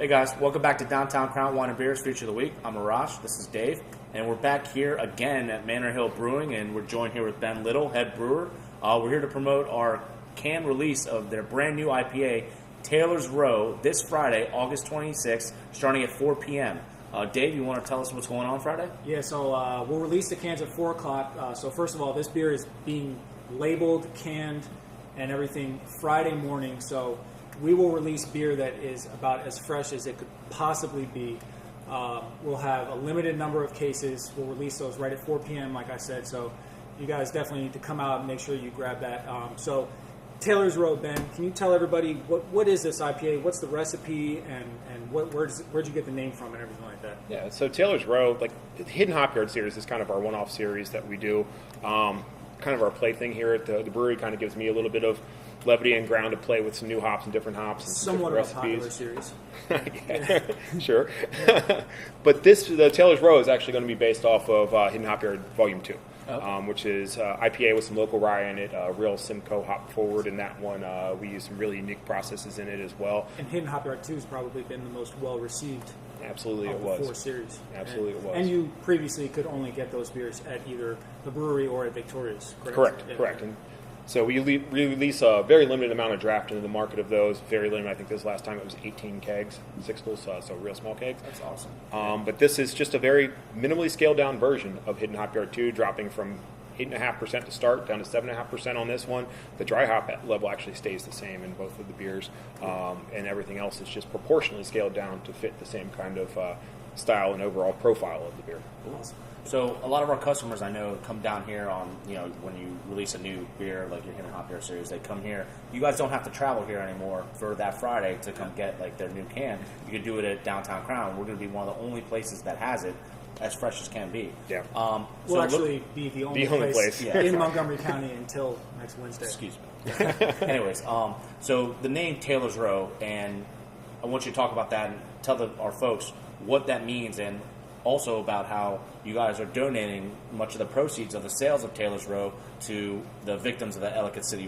Hey guys, welcome back to Downtown Crown Wine and Beers Feature of the Week. I'm Arash, this is Dave, and we're back here again at Manor Hill Brewing, and we're joined here with Ben Little, head brewer. We're here to promote our can release of their brand new IPA, Taylor's Row, this Friday, August 26th, starting at 4 p.m. Dave, you want to tell us what's going on Friday? Yeah, so we'll release the cans at 4 o'clock. So first of all, this beer is being labeled, canned, and everything Friday morning. So we will release beer that is about as fresh as it could possibly be. We'll have a limited number of cases. We'll release those right at 4 p.m., like I said. So you guys definitely need to come out and make sure you grab that. So Taylor's Row, Ben, can you tell everybody what is this IPA? What's the recipe, and where'd you get the name from and everything like that? Yeah, so Taylor's Row, like the Hidden Hopyard series, is kind of our one-off series that we do. Kind of our plaything here at the brewery. Kind of gives me a little bit of levity and ground to play with some new hops and different hops and somewhat different of a popular series. Yeah, sure. But the Taylor's Row is actually going to be based off of Hidden Hopyard Volume 2. Okay. Which is IPA with some local rye in it, real Simcoe hop forward in that one. We use some really unique processes in it as well. And Hidden Hopyard 2 has probably been the most well-received. Absolutely, of it was. The 4 series. Absolutely, it was. And you previously could only get those beers at either the brewery or at Victoria's, correct? Correct, yeah. correct. And so we release a very limited amount of draft into the market of those. Very limited. I think this last time it was 18 kegs, 6 so real small kegs. That's awesome. But this is just a very minimally scaled down version of Hidden Hopyard 2, dropping from 8.5% to start down to 7.5% on this one. The dry hop level actually stays the same in both of the beers, and everything else is just proportionally scaled down to fit the same kind of style and overall profile of the beer. Awesome. So a lot of our customers I know come down here on, when you release a new beer like your Hidden Hopyard series, they come here. You guys don't have to travel here anymore for that Friday to come get like their new can. You can do it at Downtown Crown. We're going to be one of the only places that has it as fresh as can be. Yeah. We'll actually be the only place in Montgomery County until next Wednesday. Excuse me. Anyways, so the name Taylor's Row, and I want you to talk about that and tell our folks what that means, and also about how you guys are donating much of the proceeds of the sales of Taylor's Row to the victims of the Ellicott City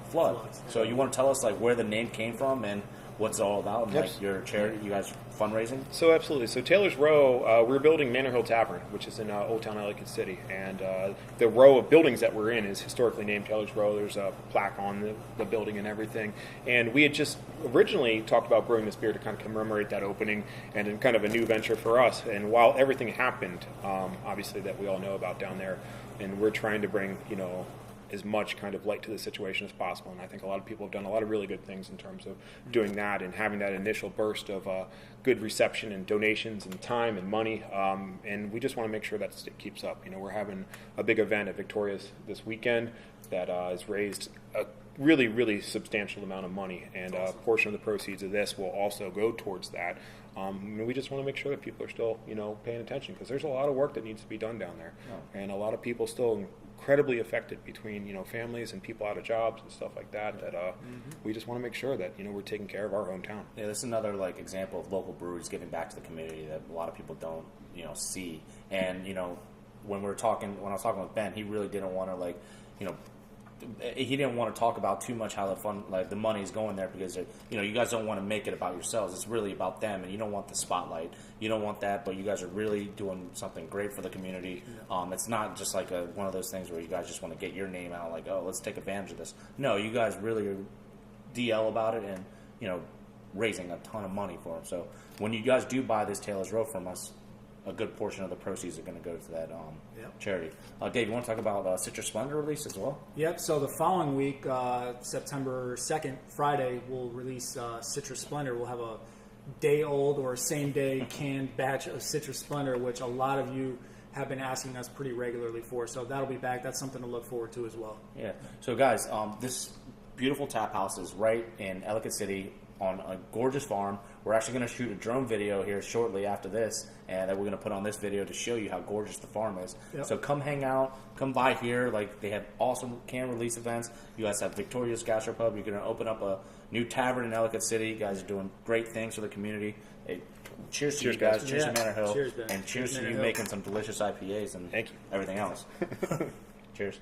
flood. So you want to tell us like where the name came from and what's it all about, and like your charity, you guys fundraising? So absolutely. So Taylor's Row, we're building Manor Hill Tavern, which is in Old Town Ellicott City, and the row of buildings that we're in is historically named Taylor's Row. There's a plaque on the building and everything, and we had just originally talked about brewing this beer to kind of commemorate that opening and in kind of a new venture for us. And while everything happened, obviously that we all know about down there, and we're trying to bring as much kind of light to the situation as possible. And I think a lot of people have done a lot of really good things in terms of doing that and having that initial burst of good reception and donations and time and money. And we just want to make sure that it keeps up. We're having a big event at Victoria's this weekend that has raised a really, really substantial amount of money. And a portion of the proceeds of this will also go towards that. We just want to make sure that people are still, paying attention, because there's a lot of work that needs to be done down there. Oh. And a lot of people still incredibly affected between families and people out of jobs and stuff like that. We just want to make sure that we're taking care of our hometown. Yeah, this is another example of local breweries giving back to the community that a lot of people don't see. And when I was talking with Ben, he really didn't want to he didn't want to talk about too much how the money is going there, because you guys don't want to make it about yourselves. It's really about them, and you don't want the spotlight. You don't want that, but you guys are really doing something great for the community. Yeah. It's not just like one of those things where you guys just want to get your name out, like, oh, let's take advantage of this. No, you guys really are DL about it, and raising a ton of money for them. So when you guys do buy this Taylor's Row from us, a good portion of the proceeds are going to go to that charity. Dave, you want to talk about Citrus Splendor release as well? Yep. So the following week, September 2nd, Friday, we'll release Citrus Splendor. We'll have a day-old or same-day canned batch of Citrus Splendor, which a lot of you have been asking us pretty regularly for. So that'll be back. That's something to look forward to as well. Yeah. So, guys, this beautiful tap house is right in Ellicott City, on a gorgeous farm. We're actually going to shoot a drone video here shortly after this, and that we're going to put on this video to show you how gorgeous the farm is. Yep. So come hang out, come by here. They have awesome can release events. You guys have Victoria's Gastropub. You're going to open up a new tavern in Ellicott City. You guys are doing great things for the community. Hey, cheers to you guys. Cheers to Manor Hill. Cheers, Ben. And cheers to you making some delicious IPAs and everything else. Cheers.